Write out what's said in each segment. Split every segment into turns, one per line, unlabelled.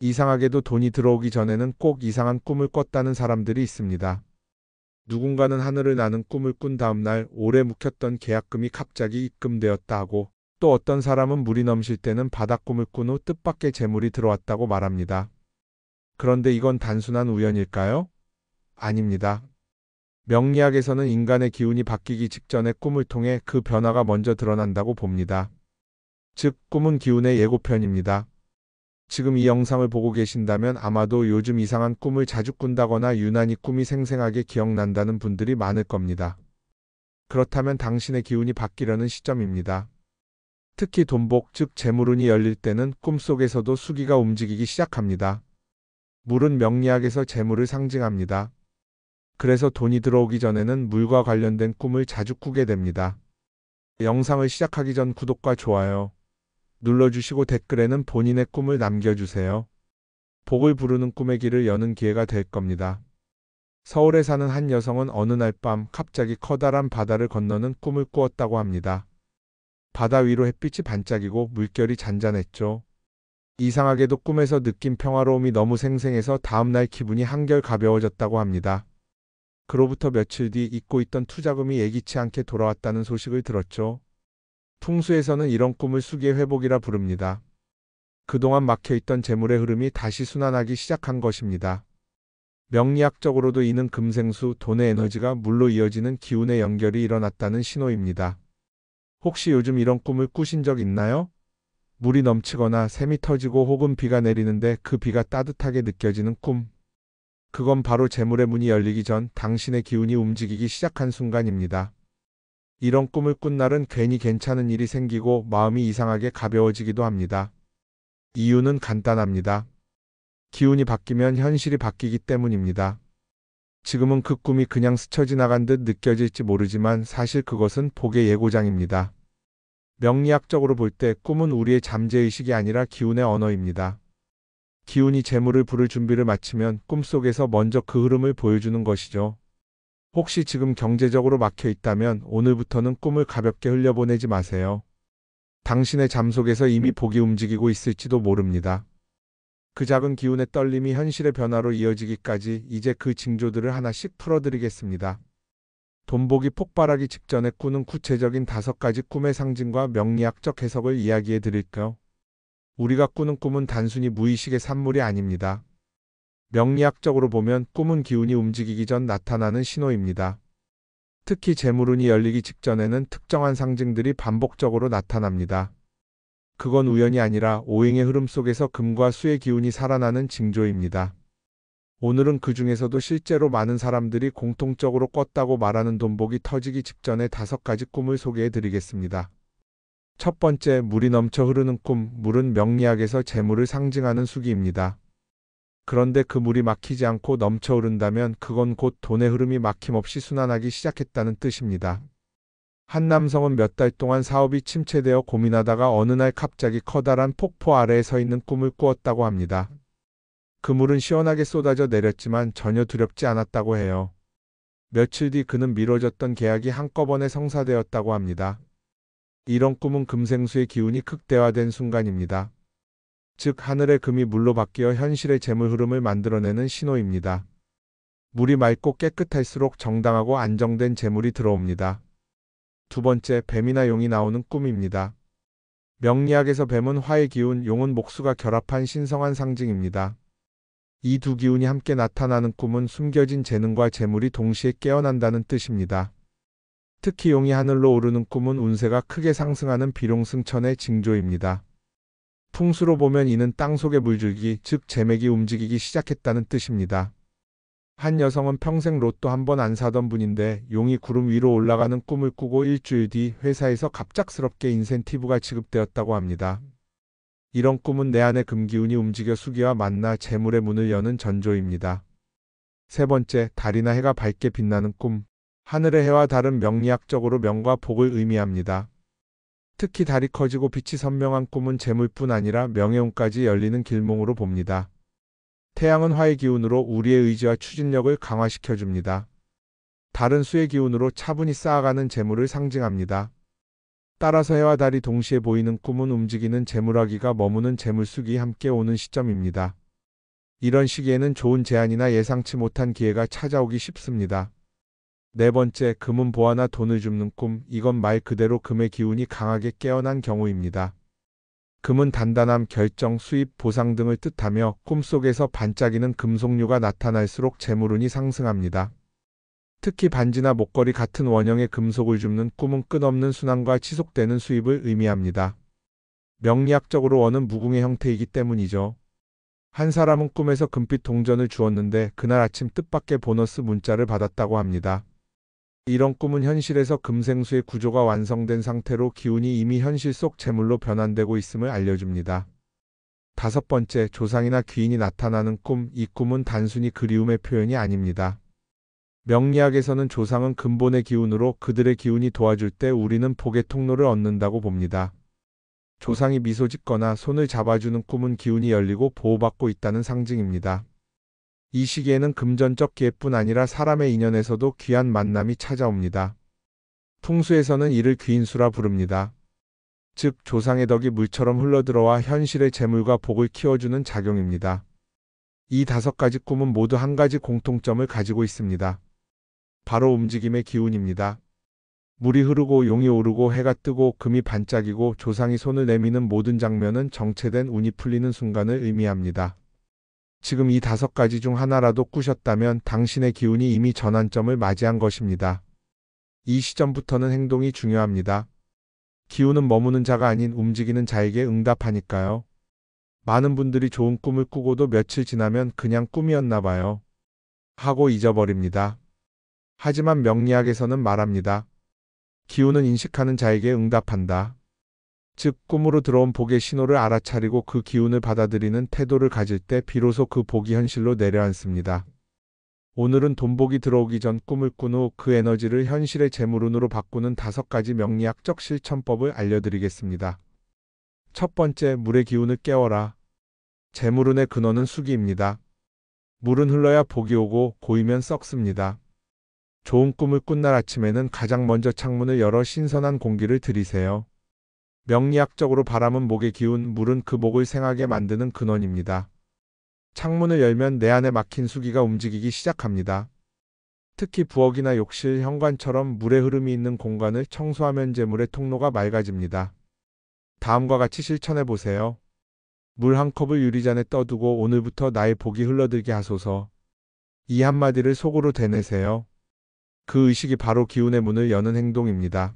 이상하게도 돈이 들어오기 전에는 꼭 이상한 꿈을 꿨다는 사람들이 있습니다. 누군가는 하늘을 나는 꿈을 꾼 다음날 오래 묵혔던 계약금이 갑자기 입금되었다 하고, 또 어떤 사람은 물이 넘실 때는 바닷꿈을 꾼 후 뜻밖의 재물이 들어왔다고 말합니다. 그런데 이건 단순한 우연일까요? 아닙니다. 명리학에서는 인간의 기운이 바뀌기 직전의 꿈을 통해 그 변화가 먼저 드러난다고 봅니다. 즉, 꿈은 기운의 예고편입니다. 지금 이 영상을 보고 계신다면 아마도 요즘 이상한 꿈을 자주 꾼다거나 유난히 꿈이 생생하게 기억난다는 분들이 많을 겁니다. 그렇다면 당신의 기운이 바뀌려는 시점입니다. 특히 돈복, 즉 재물운이 열릴 때는 꿈속에서도 수기가 움직이기 시작합니다. 물은 명리학에서 재물을 상징합니다. 그래서 돈이 들어오기 전에는 물과 관련된 꿈을 자주 꾸게 됩니다. 영상을 시작하기 전 구독과 좋아요 눌러주시고 댓글에는 본인의 꿈을 남겨주세요. 복을 부르는 꿈의 길을 여는 기회가 될 겁니다. 서울에 사는 한 여성은 어느 날 밤 갑자기 커다란 바다를 건너는 꿈을 꾸었다고 합니다. 바다 위로 햇빛이 반짝이고 물결이 잔잔했죠. 이상하게도 꿈에서 느낀 평화로움이 너무 생생해서 다음날 기분이 한결 가벼워졌다고 합니다. 그로부터 며칠 뒤 잊고 있던 투자금이 예기치 않게 돌아왔다는 소식을 들었죠. 풍수에서는 이런 꿈을 수기의 회복이라 부릅니다. 그동안 막혀있던 재물의 흐름이 다시 순환하기 시작한 것입니다. 명리학적으로도 이는 금생수, 돈의 에너지가 물로 이어지는 기운의 연결이 일어났다는 신호입니다. 혹시 요즘 이런 꿈을 꾸신 적 있나요? 물이 넘치거나 샘이 터지고 혹은 비가 내리는데 그 비가 따뜻하게 느껴지는 꿈. 그건 바로 재물의 문이 열리기 전 당신의 기운이 움직이기 시작한 순간입니다. 이런 꿈을 꾼 날은 괜히 괜찮은 일이 생기고 마음이 이상하게 가벼워지기도 합니다. 이유는 간단합니다. 기운이 바뀌면 현실이 바뀌기 때문입니다. 지금은 그 꿈이 그냥 스쳐 지나간 듯 느껴질지 모르지만 사실 그것은 복의 예고장입니다. 명리학적으로 볼 때 꿈은 우리의 잠재의식이 아니라 기운의 언어입니다. 기운이 재물을 부를 준비를 마치면 꿈속에서 먼저 그 흐름을 보여주는 것이죠. 혹시 지금 경제적으로 막혀 있다면 오늘부터는 꿈을 가볍게 흘려보내지 마세요. 당신의 잠 속에서 이미 복이 움직이고 있을지도 모릅니다. 그 작은 기운의 떨림이 현실의 변화로 이어지기까지 이제 그 징조들을 하나씩 풀어드리겠습니다. 돈복이 폭발하기 직전에 꾸는 구체적인 5가지 꿈의 상징과 명리학적 해석을 이야기해 드릴게요. 우리가 꾸는 꿈은 단순히 무의식의 산물이 아닙니다. 명리학적으로 보면 꿈은 기운이 움직이기 전 나타나는 신호입니다. 특히 재물운이 열리기 직전에는 특정한 상징들이 반복적으로 나타납니다. 그건 우연이 아니라 오행의 흐름 속에서 금과 수의 기운이 살아나는 징조입니다. 오늘은 그 중에서도 실제로 많은 사람들이 공통적으로 꿨다고 말하는 돈복이 터지기 직전의 5가지 꿈을 소개해 드리겠습니다. 첫 번째, 물이 넘쳐 흐르는 꿈. 물은 명리학에서 재물을 상징하는 수기입니다. 그런데 그 물이 막히지 않고 넘쳐 흐른다면 그건 곧 돈의 흐름이 막힘없이 순환하기 시작했다는 뜻입니다. 한 남성은 몇 달 동안 사업이 침체되어 고민하다가 어느 날 갑자기 커다란 폭포 아래에 서 있는 꿈을 꾸었다고 합니다. 그 물은 시원하게 쏟아져 내렸지만 전혀 두렵지 않았다고 해요. 며칠 뒤 그는 미뤄졌던 계약이 한꺼번에 성사되었다고 합니다. 이런 꿈은 금생수의 기운이 극대화된 순간입니다. 즉, 하늘의 금이 물로 바뀌어 현실의 재물 흐름을 만들어내는 신호입니다. 물이 맑고 깨끗할수록 정당하고 안정된 재물이 들어옵니다. 두 번째, 뱀이나 용이 나오는 꿈입니다. 명리학에서 뱀은 화의 기운, 용은 목수가 결합한 신성한 상징입니다. 이 두 기운이 함께 나타나는 꿈은 숨겨진 재능과 재물이 동시에 깨어난다는 뜻입니다. 특히 용이 하늘로 오르는 꿈은 운세가 크게 상승하는 비룡승천의 징조입니다. 풍수로 보면 이는 땅속의 물줄기, 즉 재맥이 움직이기 시작했다는 뜻입니다. 한 여성은 평생 로또 한 번 안 사던 분인데 용이 구름 위로 올라가는 꿈을 꾸고 일주일 뒤 회사에서 갑작스럽게 인센티브가 지급되었다고 합니다. 이런 꿈은 내 안의 금기운이 움직여 수기와 만나 재물의 문을 여는 전조입니다. 세 번째, 달이나 해가 밝게 빛나는 꿈. 하늘의 해와 달은 명리학적으로 명과 복을 의미합니다. 특히 달이 커지고 빛이 선명한 꿈은 재물뿐 아니라 명예운까지 열리는 길몽으로 봅니다. 태양은 화의 기운으로 우리의 의지와 추진력을 강화시켜줍니다. 달은 수의 기운으로 차분히 쌓아가는 재물을 상징합니다. 따라서 해와 달이 동시에 보이는 꿈은 움직이는 재물화기가 머무는 재물수기 함께 오는 시점입니다. 이런 시기에는 좋은 제안이나 예상치 못한 기회가 찾아오기 쉽습니다. 네 번째, 금은 보화나 돈을 줍는 꿈. 이건 말 그대로 금의 기운이 강하게 깨어난 경우입니다. 금은 단단함, 결정, 수입, 보상 등을 뜻하며 꿈속에서 반짝이는 금속류가 나타날수록 재물운이 상승합니다. 특히 반지나 목걸이 같은 원형의 금속을 줍는 꿈은 끝없는 순환과 지속되는 수입을 의미합니다. 명리학적으로 원은 무궁의 형태이기 때문이죠. 한 사람은 꿈에서 금빛 동전을 주었는데 그날 아침 뜻밖의 보너스 문자를 받았다고 합니다. 이런 꿈은 현실에서 금생수의 구조가 완성된 상태로 기운이 이미 현실 속 재물로 변환되고 있음을 알려줍니다. 다섯 번째, 조상이나 귀인이 나타나는 꿈. 이 꿈은 단순히 그리움의 표현이 아닙니다. 명리학에서는 조상은 근본의 기운으로 그들의 기운이 도와줄 때 우리는 복의 통로를 얻는다고 봅니다. 조상이 미소 짓거나 손을 잡아주는 꿈은 기운이 열리고 보호받고 있다는 상징입니다. 이 시기에는 금전적 기회뿐 아니라 사람의 인연에서도 귀한 만남이 찾아옵니다. 풍수에서는 이를 귀인수라 부릅니다. 즉, 조상의 덕이 물처럼 흘러들어와 현실의 재물과 복을 키워주는 작용입니다. 이 다섯 가지 꿈은 모두 한 가지 공통점을 가지고 있습니다. 바로 움직임의 기운입니다. 물이 흐르고 용이 오르고 해가 뜨고 금이 반짝이고 조상이 손을 내미는 모든 장면은 정체된 운이 풀리는 순간을 의미합니다. 지금 이 다섯 가지 중 하나라도 꾸셨다면 당신의 기운이 이미 전환점을 맞이한 것입니다. 이 시점부터는 행동이 중요합니다. 기운은 머무는 자가 아닌 움직이는 자에게 응답하니까요. 많은 분들이 좋은 꿈을 꾸고도 며칠 지나면 그냥 꿈이었나 봐요 하고 잊어버립니다. 하지만 명리학에서는 말합니다. 기운은 인식하는 자에게 응답한다. 즉, 꿈으로 들어온 복의 신호를 알아차리고 그 기운을 받아들이는 태도를 가질 때 비로소 그 복이 현실로 내려앉습니다. 오늘은 돈복이 들어오기 전 꿈을 꾼 후 그 에너지를 현실의 재물운으로 바꾸는 다섯 가지 명리학적 실천법을 알려드리겠습니다. 첫 번째, 물의 기운을 깨워라. 재물운의 근원은 수기입니다. 물은 흘러야 복이 오고 고이면 썩습니다. 좋은 꿈을 꾼 날 아침에는 가장 먼저 창문을 열어 신선한 공기를 들이세요. 명리학적으로 바람은 목의 기운, 물은 그 목을 생하게 만드는 근원입니다. 창문을 열면 내 안에 막힌 수기가 움직이기 시작합니다. 특히 부엌이나 욕실, 현관처럼 물의 흐름이 있는 공간을 청소하면 재물의 통로가 맑아집니다. 다음과 같이 실천해 보세요. 물 한 컵을 유리잔에 떠두고 오늘부터 나의 복이 흘러들게 하소서. 이 한마디를 속으로 되뇌세요. 그 의식이 바로 기운의 문을 여는 행동입니다.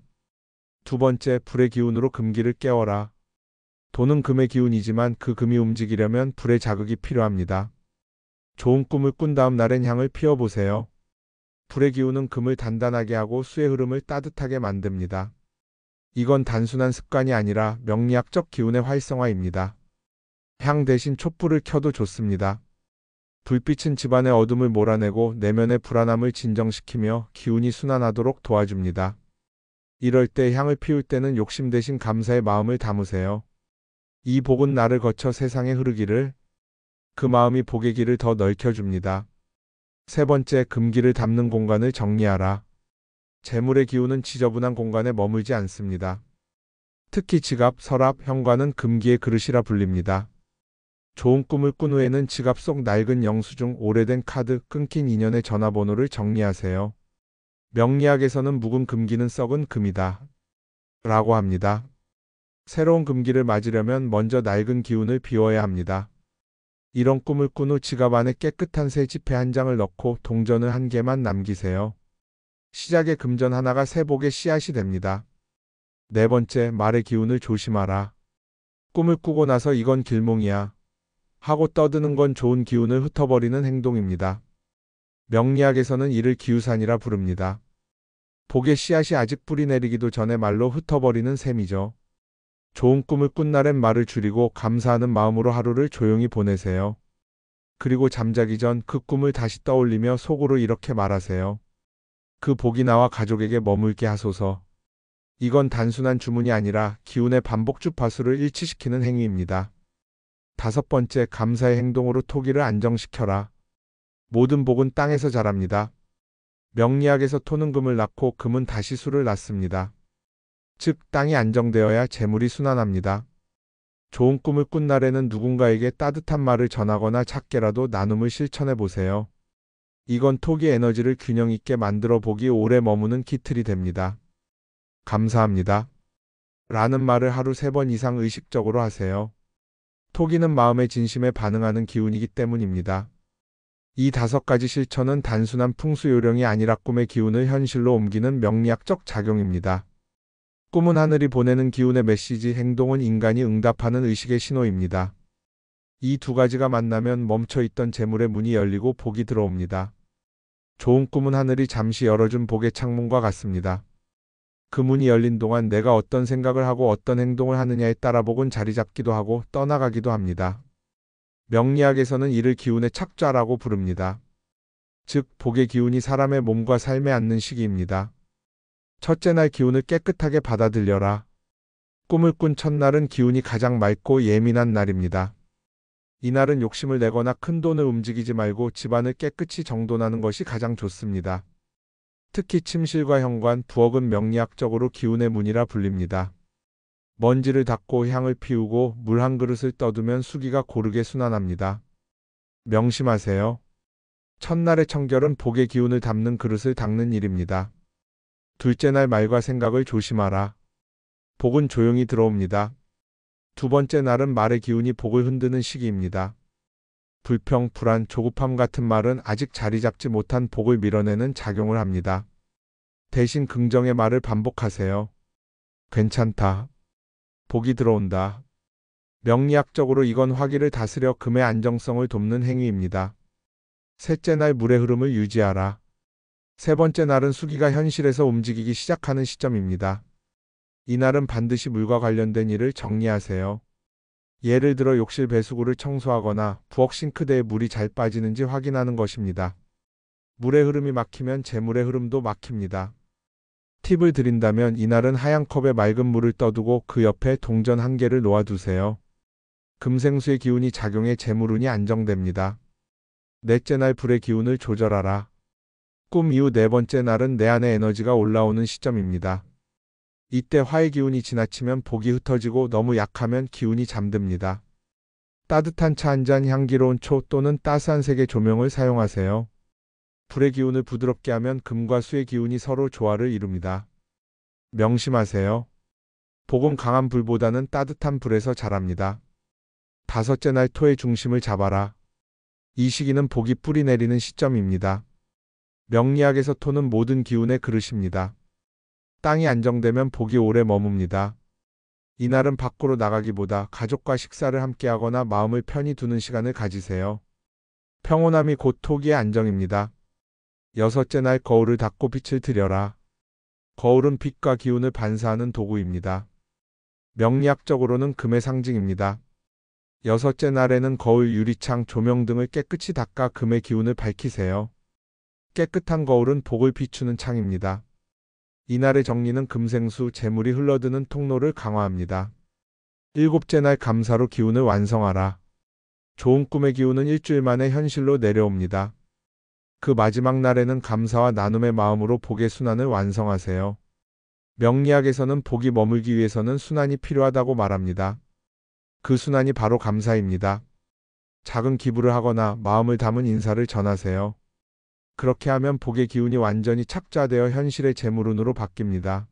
두 번째, 불의 기운으로 금기를 깨워라. 돈은 금의 기운이지만 그 금이 움직이려면 불의 자극이 필요합니다. 좋은 꿈을 꾼 다음 날엔 향을 피워보세요. 불의 기운은 금을 단단하게 하고 수의 흐름을 따뜻하게 만듭니다. 이건 단순한 습관이 아니라 명리학적 기운의 활성화입니다. 향 대신 촛불을 켜도 좋습니다. 불빛은 집안의 어둠을 몰아내고 내면의 불안함을 진정시키며 기운이 순환하도록 도와줍니다. 이럴 때 향을 피울 때는 욕심 대신 감사의 마음을 담으세요. 이 복은 나를 거쳐 세상에 흐르기를, 그 마음이 복의 길을 더 넓혀줍니다. 세 번째, 금기를 담는 공간을 정리하라. 재물의 기운은 지저분한 공간에 머물지 않습니다. 특히 지갑, 서랍, 현관은 금기의 그릇이라 불립니다. 좋은 꿈을 꾼 후에는 지갑 속 낡은 영수증, 오래된 카드, 끊긴 인연의 전화번호를 정리하세요. 명리학에서는 묵은 금기는 썩은 금이다 라고 합니다. 새로운 금기를 맞으려면 먼저 낡은 기운을 비워야 합니다. 이런 꿈을 꾼 후 지갑 안에 깨끗한 새 지폐 한 장을 넣고 동전을 한 개만 남기세요. 시작의 금전 하나가 새 복의 씨앗이 됩니다. 네 번째, 말의 기운을 조심하라. 꿈을 꾸고 나서 이건 길몽이야 하고 떠드는 건 좋은 기운을 흩어버리는 행동입니다. 명리학에서는 이를 기우산이라 부릅니다. 복의 씨앗이 아직 뿌리 내리기도 전에 말로 흩어버리는 셈이죠. 좋은 꿈을 꾼 날엔 말을 줄이고 감사하는 마음으로 하루를 조용히 보내세요. 그리고 잠자기 전 그 꿈을 다시 떠올리며 속으로 이렇게 말하세요. 그 복이 나와 가족에게 머물게 하소서. 이건 단순한 주문이 아니라 기운의 반복 주파수를 일치시키는 행위입니다. 다섯 번째, 감사의 행동으로 토기를 안정시켜라. 모든 복은 땅에서 자랍니다. 명리학에서 토는 금을 낳고 금은 다시 수를 낳습니다. 즉, 땅이 안정되어야 재물이 순환합니다. 좋은 꿈을 꾼 날에는 누군가에게 따뜻한 말을 전하거나 작게라도 나눔을 실천해 보세요. 이건 토기 에너지를 균형 있게 만들어 보기 오래 머무는 기틀이 됩니다. 감사합니다. 라는 말을 하루 3번 이상 의식적으로 하세요. 토기는 마음의 진심에 반응하는 기운이기 때문입니다. 이 5가지 실천은 단순한 풍수 요령이 아니라 꿈의 기운을 현실로 옮기는 명리학적 작용입니다. 꿈은 하늘이 보내는 기운의 메시지, 행동은 인간이 응답하는 의식의 신호입니다. 이 2가지가 만나면 멈춰있던 재물의 문이 열리고 복이 들어옵니다. 좋은 꿈은 하늘이 잠시 열어준 복의 창문과 같습니다. 그 문이 열린 동안 내가 어떤 생각을 하고 어떤 행동을 하느냐에 따라 복은 자리 잡기도 하고 떠나가기도 합니다. 명리학에서는 이를 기운의 착좌라고 부릅니다. 즉, 복의 기운이 사람의 몸과 삶에 앉는 시기입니다. 첫째 날 기운을 깨끗하게 받아들여라. 꿈을 꾼 첫날은 기운이 가장 맑고 예민한 날입니다. 이날은 욕심을 내거나 큰 돈을 움직이지 말고 집안을 깨끗이 정돈하는 것이 가장 좋습니다. 특히 침실과 현관, 부엌은 명리학적으로 기운의 문이라 불립니다. 먼지를 닦고 향을 피우고 물 한 그릇을 떠두면 수기가 고르게 순환합니다. 명심하세요. 첫날의 청결은 복의 기운을 담는 그릇을 닦는 일입니다. 둘째 날 말과 생각을 조심하라. 복은 조용히 들어옵니다. 2번째 날은 말의 기운이 복을 흔드는 시기입니다. 불평, 불안, 조급함 같은 말은 아직 자리 잡지 못한 복을 밀어내는 작용을 합니다. 대신 긍정의 말을 반복하세요. 괜찮다. 복이 들어온다. 명리학적으로 이건 화기를 다스려 금의 안정성을 돕는 행위입니다. 셋째 날 물의 흐름을 유지하라. 3번째 날은 수기가 현실에서 움직이기 시작하는 시점입니다. 이날은 반드시 물과 관련된 일을 정리하세요. 예를 들어 욕실 배수구를 청소하거나 부엌 싱크대에 물이 잘 빠지는지 확인하는 것입니다. 물의 흐름이 막히면 재물의 흐름도 막힙니다. 팁을 드린다면 이날은 하얀 컵에 맑은 물을 떠두고 그 옆에 동전 1개를 놓아두세요. 금생수의 기운이 작용해 재물운이 안정됩니다. 넷째 날 불의 기운을 조절하라. 꿈 이후 4번째 날은 내 안의 에너지가 올라오는 시점입니다. 이때 화의 기운이 지나치면 복이 흩어지고 너무 약하면 기운이 잠듭니다. 따뜻한 차 한 잔, 향기로운 초 또는 따스한 색의 조명을 사용하세요. 불의 기운을 부드럽게 하면 금과 수의 기운이 서로 조화를 이룹니다. 명심하세요. 복은 강한 불보다는 따뜻한 불에서 자랍니다. 5째 날 토의 중심을 잡아라. 이 시기는 복이 뿌리 내리는 시점입니다. 명리학에서 토는 모든 기운의 그릇입니다. 땅이 안정되면 복이 오래 머뭅니다. 이날은 밖으로 나가기보다 가족과 식사를 함께하거나 마음을 편히 두는 시간을 가지세요. 평온함이 곧 토기의 안정입니다. 6째 날 거울을 닦고 빛을 들여라. 거울은 빛과 기운을 반사하는 도구입니다. 명리학적으로는 금의 상징입니다. 6째 날에는 거울, 유리창, 조명 등을 깨끗이 닦아 금의 기운을 밝히세요. 깨끗한 거울은 복을 비추는 창입니다. 이날의 정리는 금생수, 재물이 흘러드는 통로를 강화합니다. 7째 날 감사로 기운을 완성하라. 좋은 꿈의 기운은 일주일 만에 현실로 내려옵니다. 그 마지막 날에는 감사와 나눔의 마음으로 복의 순환을 완성하세요. 명리학에서는 복이 머물기 위해서는 순환이 필요하다고 말합니다. 그 순환이 바로 감사입니다. 작은 기부를 하거나 마음을 담은 인사를 전하세요. 그렇게 하면 복의 기운이 완전히 착좌되어 현실의 재물운으로 바뀝니다.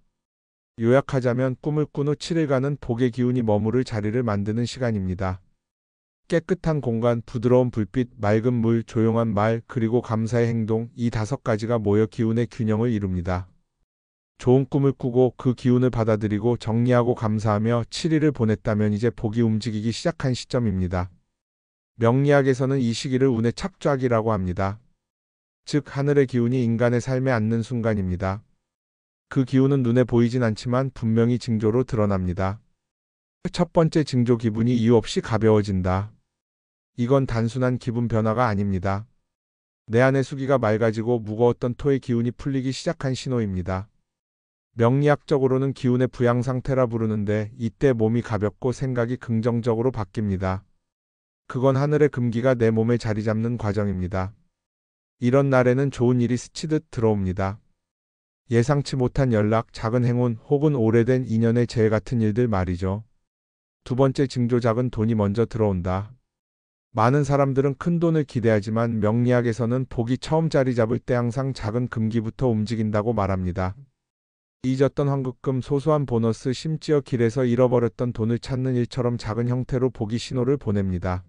요약하자면 꿈을 꾼 후 7일간은 복의 기운이 머무를 자리를 만드는 시간입니다. 깨끗한 공간, 부드러운 불빛, 맑은 물, 조용한 말, 그리고 감사의 행동, 이 5가지가 모여 기운의 균형을 이룹니다. 좋은 꿈을 꾸고 그 기운을 받아들이고 정리하고 감사하며 7일을 보냈다면 이제 복이 움직이기 시작한 시점입니다. 명리학에서는 이 시기를 운의 착좌기라고 합니다. 즉, 하늘의 기운이 인간의 삶에 앉는 순간입니다. 그 기운은 눈에 보이진 않지만 분명히 징조로 드러납니다. 첫 번째 징조, 기분이 이유 없이 가벼워진다. 이건 단순한 기분 변화가 아닙니다. 내 안의 수기가 맑아지고 무거웠던 토의 기운이 풀리기 시작한 신호입니다. 명리학적으로는 기운의 부양 상태라 부르는데 이때 몸이 가볍고 생각이 긍정적으로 바뀝니다. 그건 하늘의 금기가 내 몸에 자리 잡는 과정입니다. 이런 날에는 좋은 일이 스치듯 들어옵니다. 예상치 못한 연락, 작은 행운 혹은 오래된 인연의 재해 같은 일들 말이죠. 두 번째 징조 작은 돈이 먼저 들어온다. 많은 사람들은 큰 돈을 기대하지만 명리학에서는 복이 처음 자리 잡을 때 항상 작은 금기부터 움직인다고 말합니다. 잊었던 환급금, 소소한 보너스, 심지어 길에서 잃어버렸던 돈을 찾는 일처럼 작은 형태로 복이 신호를 보냅니다.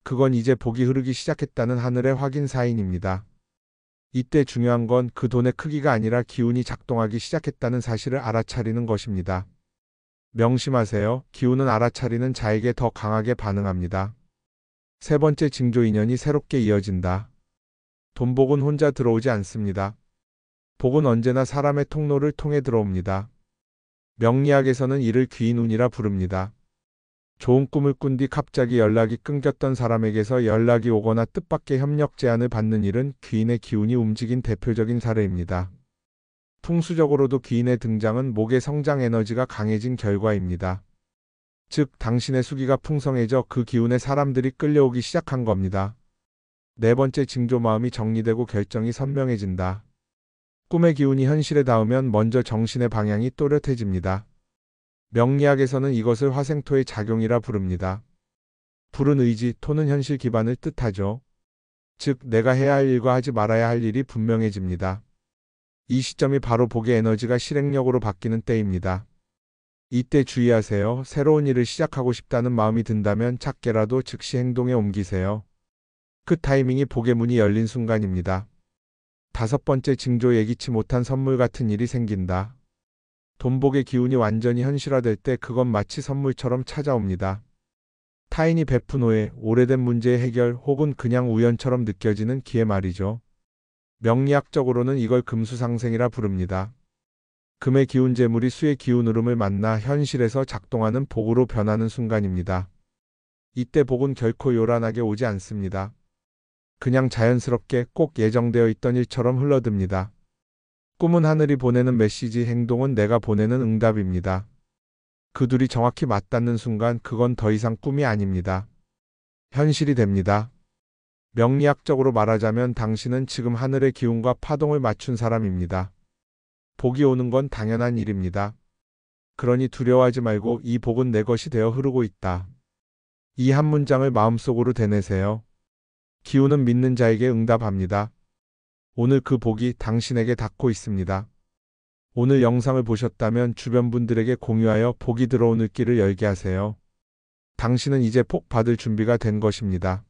그건 이제 복이 흐르기 시작했다는 하늘의 확인 사인입니다. 이때 중요한 건 그 돈의 크기가 아니라 기운이 작동하기 시작했다는 사실을 알아차리는 것입니다. 명심하세요. 기운은 알아차리는 자에게 더 강하게 반응합니다. 세 번째 징조, 인연이 새롭게 이어진다. 돈복은 혼자 들어오지 않습니다. 복은 언제나 사람의 통로를 통해 들어옵니다. 명리학에서는 이를 귀인 운이라 부릅니다. 좋은 꿈을 꾼 뒤 갑자기 연락이 끊겼던 사람에게서 연락이 오거나 뜻밖의 협력 제안을 받는 일은 귀인의 기운이 움직인 대표적인 사례입니다. 풍수적으로도 귀인의 등장은 목의 성장 에너지가 강해진 결과입니다. 즉, 당신의 수기가 풍성해져 그 기운에 사람들이 끌려오기 시작한 겁니다. 네 번째 징조, 마음이 정리되고 결정이 선명해진다. 꿈의 기운이 현실에 닿으면 먼저 정신의 방향이 또렷해집니다. 명리학에서는 이것을 화생토의 작용이라 부릅니다. 불은 의지, 토는 현실 기반을 뜻하죠. 즉, 내가 해야 할 일과 하지 말아야 할 일이 분명해집니다. 이 시점이 바로 복의 에너지가 실행력으로 바뀌는 때입니다. 이때 주의하세요. 새로운 일을 시작하고 싶다는 마음이 든다면 작게라도 즉시 행동에 옮기세요. 그 타이밍이 복의 문이 열린 순간입니다. 다섯 번째 징조, 예기치 못한 선물 같은 일이 생긴다. 돈복의 기운이 완전히 현실화될 때 그건 마치 선물처럼 찾아옵니다. 타인이 베푼 오해, 오래된 문제의 해결 혹은 그냥 우연처럼 느껴지는 기회 말이죠. 명리학적으로는 이걸 금수상생이라 부릅니다. 금의 기운 재물이 수의 기운 흐름을 만나 현실에서 작동하는 복으로 변하는 순간입니다. 이때 복은 결코 요란하게 오지 않습니다. 그냥 자연스럽게 꼭 예정되어 있던 일처럼 흘러듭니다. 꿈은 하늘이 보내는 메시지, 행동은 내가 보내는 응답입니다. 그 둘이 정확히 맞닿는 순간 그건 더 이상 꿈이 아닙니다. 현실이 됩니다. 명리학적으로 말하자면 당신은 지금 하늘의 기운과 파동을 맞춘 사람입니다. 복이 오는 건 당연한 일입니다. 그러니 두려워하지 말고 이 복은 내 것이 되어 흐르고 있다. 이 한 문장을 마음속으로 되뇌세요. 기운은 믿는 자에게 응답합니다. 오늘 그 복이 당신에게 닿고 있습니다. 오늘 영상을 보셨다면 주변 분들에게 공유하여 복이 들어오는 길을 열게 하세요. 당신은 이제 복 받을 준비가 된 것입니다.